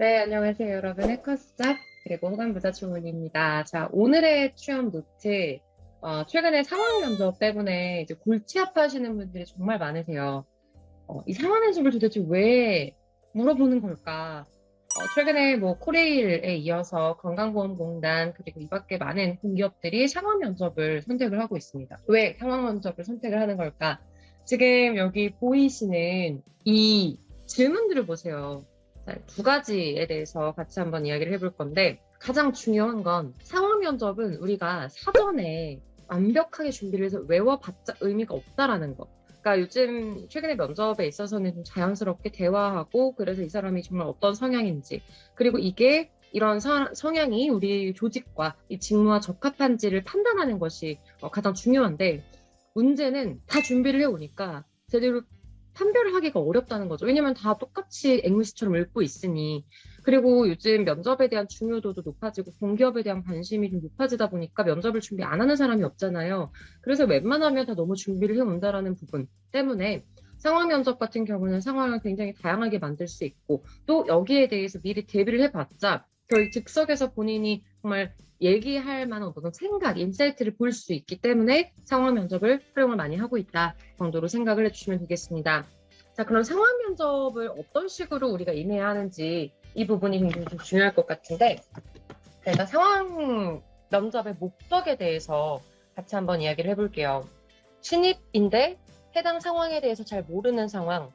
네, 안녕하세요, 여러분. 해커스잡, 그리고 호감부자 주문입니다. 자, 오늘의 취업 노트, 최근에 상황 면접 때문에 이제 골치 아파하시는 분들이 정말 많으세요. 이 상황 면접을 도대체 왜 물어보는 걸까? 최근에 뭐 코레일에 이어서 건강보험공단, 그리고 이 밖에 많은 공기업들이 상황 면접을 선택을 하고 있습니다. 왜 상황 면접을 선택을 하는 걸까? 지금 여기 보이시는 이 질문들을 보세요. 자, 두 가지에 대해서 같이 한번 이야기를 해볼 건데, 가장 중요한 건 상황 면접은 우리가 사전에 완벽하게 준비를 해서 외워봤자 의미가 없다라는 거. 그러니까 요즘 최근에 면접에 있어서는 좀 자연스럽게 대화하고, 그래서 이 사람이 정말 어떤 성향인지, 그리고 이게 이런 성향이 우리 조직과 이 직무와 적합한지를 판단하는 것이 가장 중요한데, 문제는 다 준비를 해오니까 제대로 판별을 하기가 어렵다는 거죠. 왜냐면 다 똑같이 앵무새처럼 읽고 있으니. 그리고 요즘 면접에 대한 중요도도 높아지고 공기업에 대한 관심이 좀 높아지다 보니까 면접을 준비 안 하는 사람이 없잖아요. 그래서 웬만하면 다 너무 준비를 해온다라는 부분 때문에 상황 면접 같은 경우는 상황을 굉장히 다양하게 만들 수 있고, 또 여기에 대해서 미리 대비를 해봤자 저희 즉석에서 본인이 정말 얘기할 만한 어떤 생각, 인사이트를 볼 수 있기 때문에 상황 면접을 활용을 많이 하고 있다 정도로 생각을 해주시면 되겠습니다. 자, 그럼 상황 면접을 어떤 식으로 우리가 임해야 하는지 이 부분이 굉장히 좀 중요할 것 같은데, 일단 상황 면접의 목적에 대해서 같이 한번 이야기를 해볼게요. 신입인데 해당 상황에 대해서 잘 모르는 상황,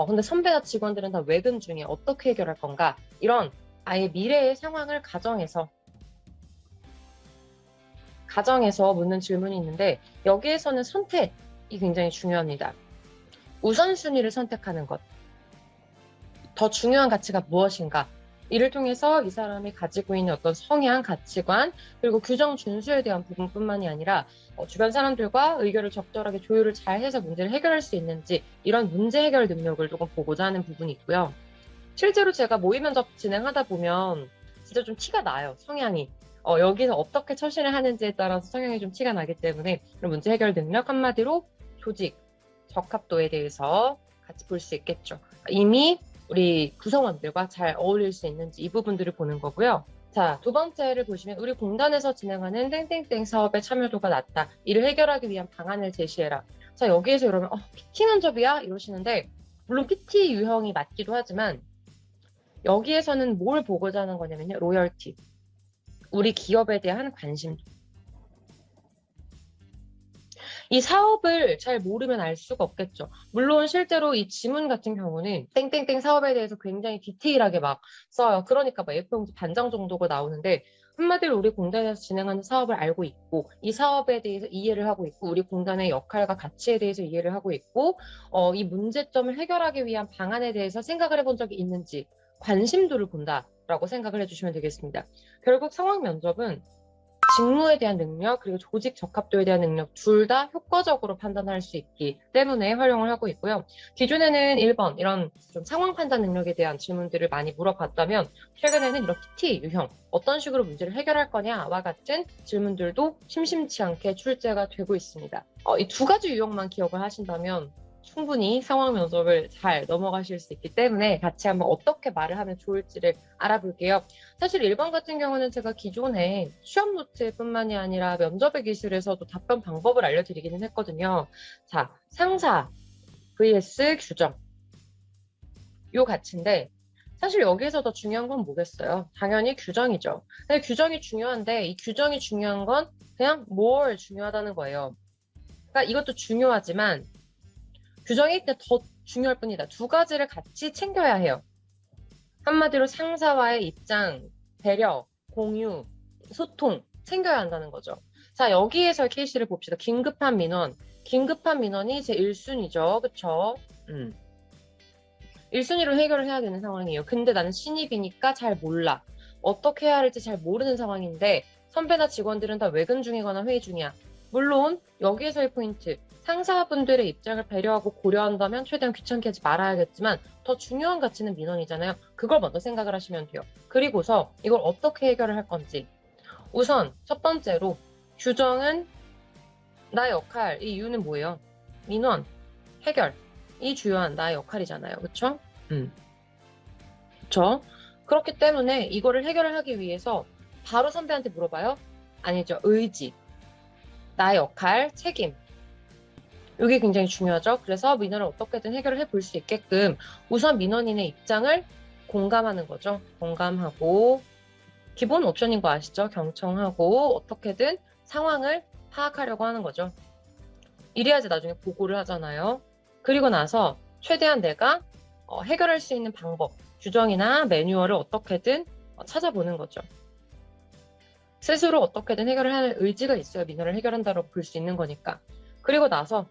근데 선배나 직원들은 다 외근 중에 어떻게 해결할 건가? 이런 아예 미래의 상황을 가정에서 묻는 질문이 있는데, 여기에서는 선택이 굉장히 중요합니다. 우선순위를 선택하는 것. 더 중요한 가치가 무엇인가? 이를 통해서 이 사람이 가지고 있는 어떤 성향, 가치관, 그리고 규정 준수에 대한 부분뿐만이 아니라 주변 사람들과 의견을 적절하게 조율을 잘 해서 문제를 해결할 수 있는지, 이런 문제 해결 능력을 조금 보고자 하는 부분이 있고요. 실제로 제가 모의 면접 진행하다 보면 진짜 좀 티가 나요, 성향이. 여기서 어떻게 처신을 하는지에 따라서 성향이 좀 티가 나기 때문에 그런 문제 해결 능력, 한마디로 조직, 적합도에 대해서 같이 볼 수 있겠죠. 이미 우리 구성원들과 잘 어울릴 수 있는지 이 부분들을 보는 거고요. 자, 두 번째를 보시면 우리 공단에서 진행하는 땡땡땡 사업의 참여도가 낮다. 이를 해결하기 위한 방안을 제시해라. 자, 여기에서 여러분 PT 면접이야? 이러시는데, 물론 PT 유형이 맞기도 하지만 여기에서는 뭘 보고자 하는 거냐면요. 로열티. 우리 기업에 대한 관심. 이 사업을 잘 모르면 알 수가 없겠죠. 물론 실제로 이 지문 같은 경우는 땡땡땡 사업에 대해서 굉장히 디테일하게 막 써요. 그러니까 막 A4용지 반장 정도가 나오는데, 한마디로 우리 공단에서 진행하는 사업을 알고 있고, 이 사업에 대해서 이해를 하고 있고, 우리 공단의 역할과 가치에 대해서 이해를 하고 있고, 이 문제점을 해결하기 위한 방안에 대해서 생각을 해본 적이 있는지 관심도를 본다라고 생각을 해주시면 되겠습니다. 결국 상황 면접은 직무에 대한 능력, 그리고 조직 적합도에 대한 능력 둘 다 효과적으로 판단할 수 있기 때문에 활용을 하고 있고요. 기존에는 1번 이런 좀 상황 판단 능력에 대한 질문들을 많이 물어봤다면, 최근에는 이런 PT 유형, 어떤 식으로 문제를 해결할 거냐와 같은 질문들도 심심치 않게 출제가 되고 있습니다. 이 두 가지 유형만 기억을 하신다면 충분히 상황 면접을 잘 넘어가실 수 있기 때문에 같이 한번 어떻게 말을 하면 좋을지를 알아볼게요. 사실 1번 같은 경우는 제가 기존에 취업 노트뿐만이 아니라 면접의 기술에서도 답변 방법을 알려드리기는 했거든요. 자, 상사 vs 규정. 요 가치인데, 사실 여기에서 더 중요한 건 뭐겠어요? 당연히 규정이죠. 근데 규정이 중요한데, 이 규정이 중요한 건 그냥 뭘 중요하다는 거예요. 그러니까 이것도 중요하지만 규정이 더 중요할 뿐이다. 두 가지를 같이 챙겨야 해요. 한마디로 상사와의 입장, 배려, 공유, 소통 챙겨야 한다는 거죠. 자, 여기에서 케이스를 봅시다. 긴급한 민원. 긴급한 민원이 제 1순위죠. 그쵸? 1순위로 해결을 해야 되는 상황이에요. 근데 나는 신입이니까 잘 몰라. 어떻게 해야 할지 잘 모르는 상황인데, 선배나 직원들은 다 외근 중이거나 회의 중이야. 물론 여기에서의 포인트, 상사분들의 입장을 배려하고 고려한다면 최대한 귀찮게 하지 말아야겠지만, 더 중요한 가치는 민원이잖아요. 그걸 먼저 생각을 하시면 돼요. 그리고서 이걸 어떻게 해결을 할 건지. 우선 첫 번째로, 규정은 나의 역할, 이 이유는 뭐예요? 민원, 해결, 이 주요한 나의 역할이잖아요. 그쵸? 그쵸? 그렇기 때문에 이거를 해결을 하기 위해서 바로 선배한테 물어봐요? 아니죠. 의지, 나의 역할, 책임. 이게 굉장히 중요하죠. 그래서 민원을 어떻게든 해결을 해볼 수 있게끔 우선 민원인의 입장을 공감하는 거죠. 공감하고 기본 옵션인 거 아시죠? 경청하고 어떻게든 상황을 파악하려고 하는 거죠. 이래야지 나중에 보고를 하잖아요. 그리고 나서 최대한 내가 해결할 수 있는 방법, 규정이나 매뉴얼을 어떻게든 찾아보는 거죠. 스스로 어떻게든 해결을 할 의지가 있어야 민원을 해결한다고 볼 수 있는 거니까. 그리고 나서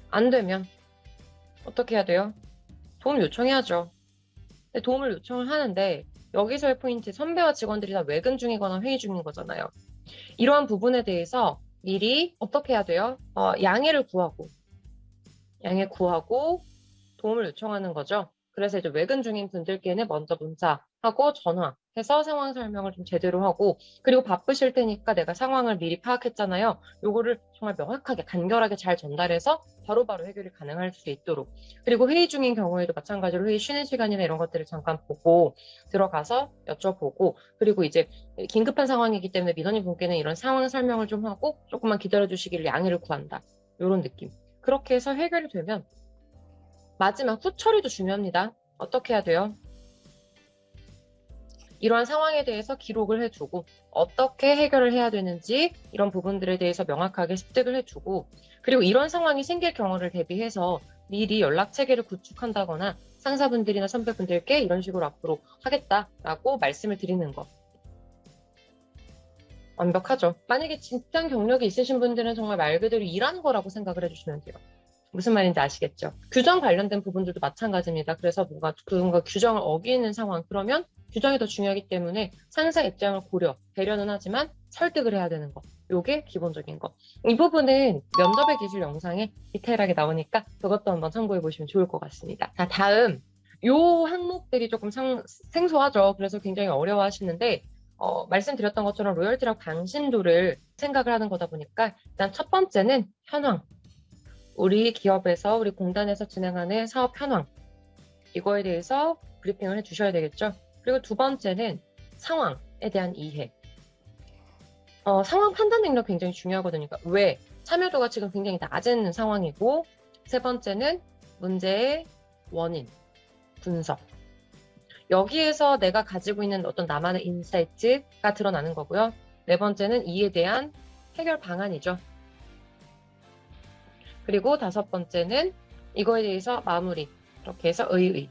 안 되면 어떻게 해야 돼요? 도움 요청해야죠. 근데 도움을 요청을 하는데 여기서의 포인트, 선배와 직원들이 다 외근 중이거나 회의 중인 거잖아요. 이러한 부분에 대해서 미리 어떻게 해야 돼요? 양해를 구하고 도움을 요청하는 거죠. 그래서 이제 외근 중인 분들께는 먼저 문자하고 전화해서 상황 설명을 좀 제대로 하고, 그리고 바쁘실 테니까 내가 상황을 미리 파악했잖아요. 요거를 정말 명확하게 간결하게 잘 전달해서 바로바로 해결이 가능할 수 있도록. 그리고 회의 중인 경우에도 마찬가지로 회의 쉬는 시간이나 이런 것들을 잠깐 보고 들어가서 여쭤보고, 그리고 이제 긴급한 상황이기 때문에 민원인 분께는 이런 상황 설명을 좀 하고 조금만 기다려 주시기를 양해를 구한다. 이런 느낌. 그렇게 해서 해결이 되면 마지막 후처리도 중요합니다. 어떻게 해야 돼요? 이러한 상황에 대해서 기록을 해두고 어떻게 해결을 해야 되는지 이런 부분들에 대해서 명확하게 습득을 해두고, 그리고 이런 상황이 생길 경우를 대비해서 미리 연락 체계를 구축한다거나 상사분들이나 선배분들께 이런 식으로 앞으로 하겠다라고 말씀을 드리는 거. 완벽하죠. 만약에 직장 경력이 있으신 분들은 정말 말 그대로 일하는 거라고 생각을 해주시면 돼요. 무슨 말인지 아시겠죠? 규정 관련된 부분들도 마찬가지입니다. 그래서 뭔가 규정을 어기는 상황, 그러면 규정이 더 중요하기 때문에 상사 입장을 배려는 하지만 설득을 해야 되는 거. 요게 기본적인 거. 이 부분은 면접의 기술 영상에 디테일하게 나오니까 그것도 한번 참고해 보시면 좋을 것 같습니다. 자, 다음. 요 항목들이 조금 생소하죠. 그래서 굉장히 어려워하시는데 말씀드렸던 것처럼 로열티랑 당신도를 생각을 하는 거다 보니까 일단 첫 번째는 현황. 우리 기업에서, 우리 공단에서 진행하는 사업 현황, 이거에 대해서 브리핑을 해주셔야 되겠죠. 그리고 두 번째는 상황에 대한 이해. 상황 판단 능력 굉장히 중요하거든요. 그러니까 왜? 참여도가 지금 굉장히 낮은 상황이고, 세 번째는 문제의 원인, 분석. 여기에서 내가 가지고 있는 어떤 나만의 인사이트가 드러나는 거고요. 네 번째는 이에 대한 해결 방안이죠. 그리고 다섯 번째는 이거에 대해서 마무리. 이렇게 해서 의의.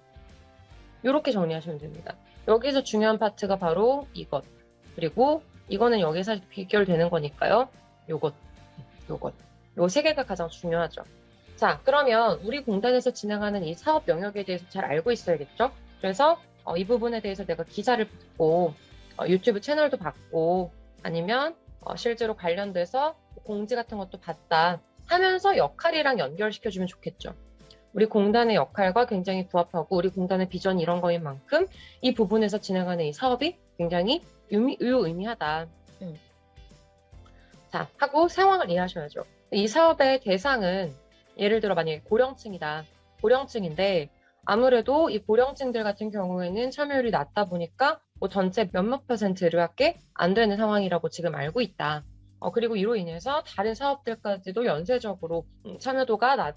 이렇게 정리하시면 됩니다. 여기서 중요한 파트가 바로 이것. 그리고 이거는 여기서 비결되는 거니까요. 요것. 요 세 개가 가장 중요하죠. 자, 그러면 우리 공단에서 진행하는 이 사업 영역에 대해서 잘 알고 있어야겠죠? 그래서 이 부분에 대해서 내가 기사를 듣고 유튜브 채널도 봤고 아니면 실제로 관련돼서 공지 같은 것도 봤다 하면서 역할이랑 연결시켜주면 좋겠죠. 우리 공단의 역할과 굉장히 부합하고 우리 공단의 비전이 이런 거인 만큼 이 부분에서 진행하는 이 사업이 굉장히 유의미하다. 자, 하고 상황을 이해하셔야죠. 이 사업의 대상은 예를 들어 만약에 고령층이다. 고령층인데 아무래도 이 고령층들 같은 경우에는 참여율이 낮다 보니까 뭐 전체 몇몇 %밖에 안 되는 상황이라고 지금 알고 있다. 그리고 이로 인해서 다른 사업들까지도 연쇄적으로 참여도가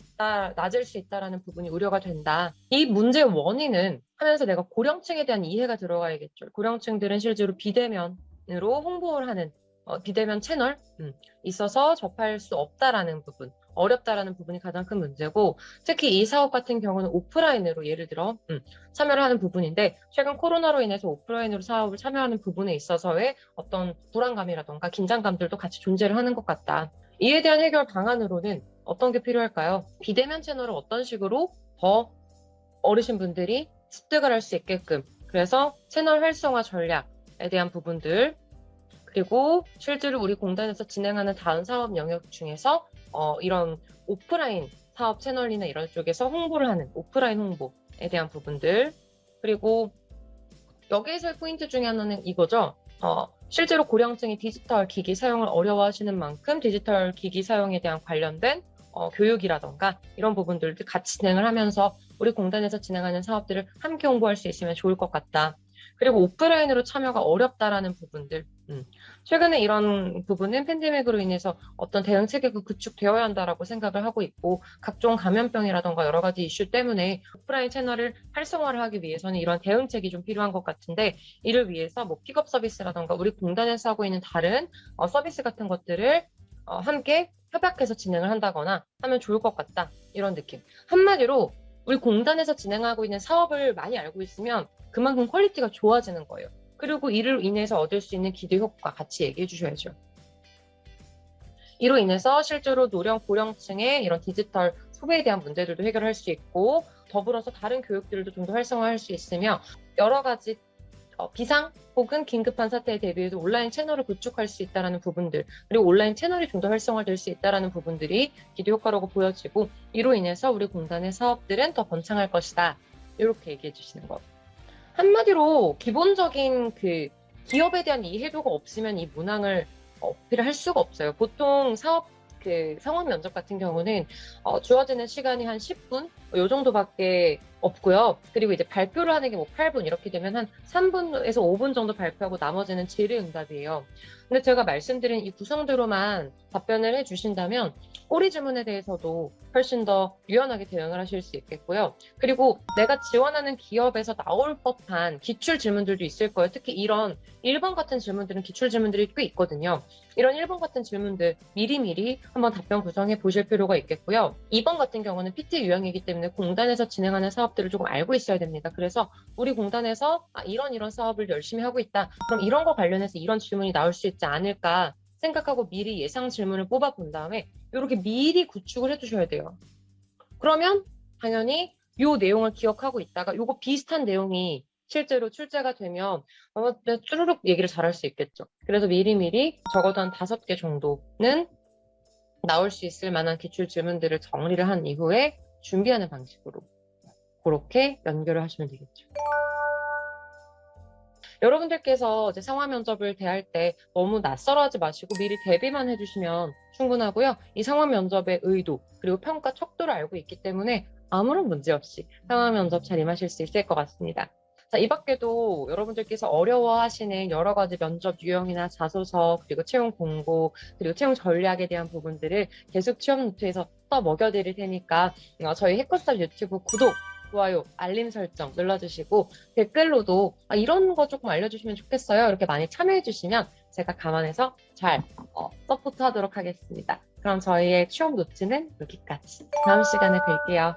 낮을 수 있다는 부분이 우려가 된다. 이 문제의 원인은 하면서 내가 고령층에 대한 이해가 들어가야겠죠. 고령층들은 실제로 비대면으로 홍보를 하는 비대면 채널 있어서 접할 수 없다라는 부분, 어렵다라는 부분이 가장 큰 문제고, 특히 이 사업 같은 경우는 오프라인으로 예를 들어 참여를 하는 부분인데 최근 코로나로 인해서 오프라인으로 사업을 참여하는 부분에 있어서의 어떤 불안감이라던가 긴장감들도 같이 존재를 하는 것 같다. 이에 대한 해결 방안으로는 어떤 게 필요할까요? 비대면 채널을 어떤 식으로 더 어르신분들이 습득을 할 수 있게끔, 그래서 채널 활성화 전략에 대한 부분들, 그리고 실제로 우리 공단에서 진행하는 다른 사업 영역 중에서 이런 오프라인 사업 채널이나 이런 쪽에서 홍보를 하는 오프라인 홍보에 대한 부분들, 그리고 여기에서의 포인트 중에 하나는 이거죠. 실제로 고령층이 디지털 기기 사용을 어려워하시는 만큼 디지털 기기 사용에 대한 관련된 교육이라던가 이런 부분들도 같이 진행을 하면서 우리 공단에서 진행하는 사업들을 함께 홍보할 수 있으면 좋을 것 같다. 그리고 오프라인으로 참여가 어렵다라는 부분들. 최근에 이런 부분은 팬데믹으로 인해서 어떤 대응 체계가 구축되어야 한다라고 생각을 하고 있고, 각종 감염병이라던가 여러 가지 이슈 때문에 오프라인 채널을 활성화를 하기 위해서는 이런 대응책이 좀 필요한 것 같은데, 이를 위해서 뭐 픽업 서비스라던가 우리 공단에서 하고 있는 다른 서비스 같은 것들을 함께 협약해서 진행을 한다거나 하면 좋을 것 같다, 이런 느낌. 한마디로 우리 공단에서 진행하고 있는 사업을 많이 알고 있으면 그만큼 퀄리티가 좋아지는 거예요. 그리고 이를 인해서 얻을 수 있는 기대 효과 같이 얘기해 주셔야죠. 이로 인해서 실제로 노령 고령층의 이런 디지털 소비에 대한 문제들도 해결할 수 있고, 더불어서 다른 교육들도 좀 더 활성화할 수 있으며, 여러 가지 비상 혹은 긴급한 사태에 대비해서 온라인 채널을 구축할 수 있다는 부분들, 그리고 온라인 채널이 좀 더 활성화될 수 있다는 부분들이 기대 효과라고 보여지고, 이로 인해서 우리 공단의 사업들은 더 번창할 것이다, 이렇게 얘기해 주시는 거. 한마디로 기본적인 그 기업에 대한 이해도가 없으면 이 문항을 어필을 할 수가 없어요. 보통 사업 그 상황 면접 같은 경우는 주어지는 시간이 한 10분 이 정도밖에 없고요. 그리고 이제 발표를 하는 게 뭐 8분 이렇게 되면 한 3분에서 5분 정도 발표하고 나머지는 질의응답이에요. 근데 제가 말씀드린 이 구성대로만 답변을 해주신다면 꼬리 질문에 대해서도 훨씬 더 유연하게 대응을 하실 수 있겠고요. 그리고 내가 지원하는 기업에서 나올 법한 기출 질문들도 있을 거예요. 특히 이런 1번 같은 질문들은 기출 질문들이 꽤 있거든요. 이런 1번 같은 질문들 미리미리 한번 답변 구성해 보실 필요가 있겠고요. 2번 같은 경우는 PT 유형이기 때문에 공단에서 진행하는 사업들을 조금 알고 있어야 됩니다. 그래서 우리 공단에서 이런 사업을 열심히 하고 있다. 그럼 이런 거 관련해서 이런 질문이 나올 수 있지 않을까 생각하고 미리 예상 질문을 뽑아본 다음에 이렇게 미리 구축을 해두셔야 돼요. 그러면 당연히 이 내용을 기억하고 있다가 이거 비슷한 내용이 실제로 출제가 되면 쭈루룩 얘기를 잘할 수 있겠죠. 그래서 미리미리 적어도 한 5개 정도는 나올 수 있을 만한 기출 질문들을 정리를 한 이후에 준비하는 방식으로 그렇게 연결을 하시면 되겠죠. 여러분들께서 이제 상황 면접을 대할 때 너무 낯설어하지 마시고 미리 대비만 해주시면 충분하고요. 이 상황 면접의 의도 그리고 평가 척도를 알고 있기 때문에 아무런 문제 없이 상황 면접 잘 임하실 수 있을 것 같습니다. 자, 이 밖에도 여러분들께서 어려워하시는 여러 가지 면접 유형이나 자소서, 그리고 채용 공고, 그리고 채용 전략에 대한 부분들을 계속 취업 노트에서 또 먹여드릴 테니까 저희 해커스탑 유튜브 구독, 좋아요, 알림 설정 눌러주시고 댓글로도 이런 거 조금 알려주시면 좋겠어요, 이렇게 많이 참여해주시면 제가 감안해서 잘 서포트 하도록 하겠습니다. 그럼 저희의 취업 노트는 여기까지. 다음 시간에 뵐게요.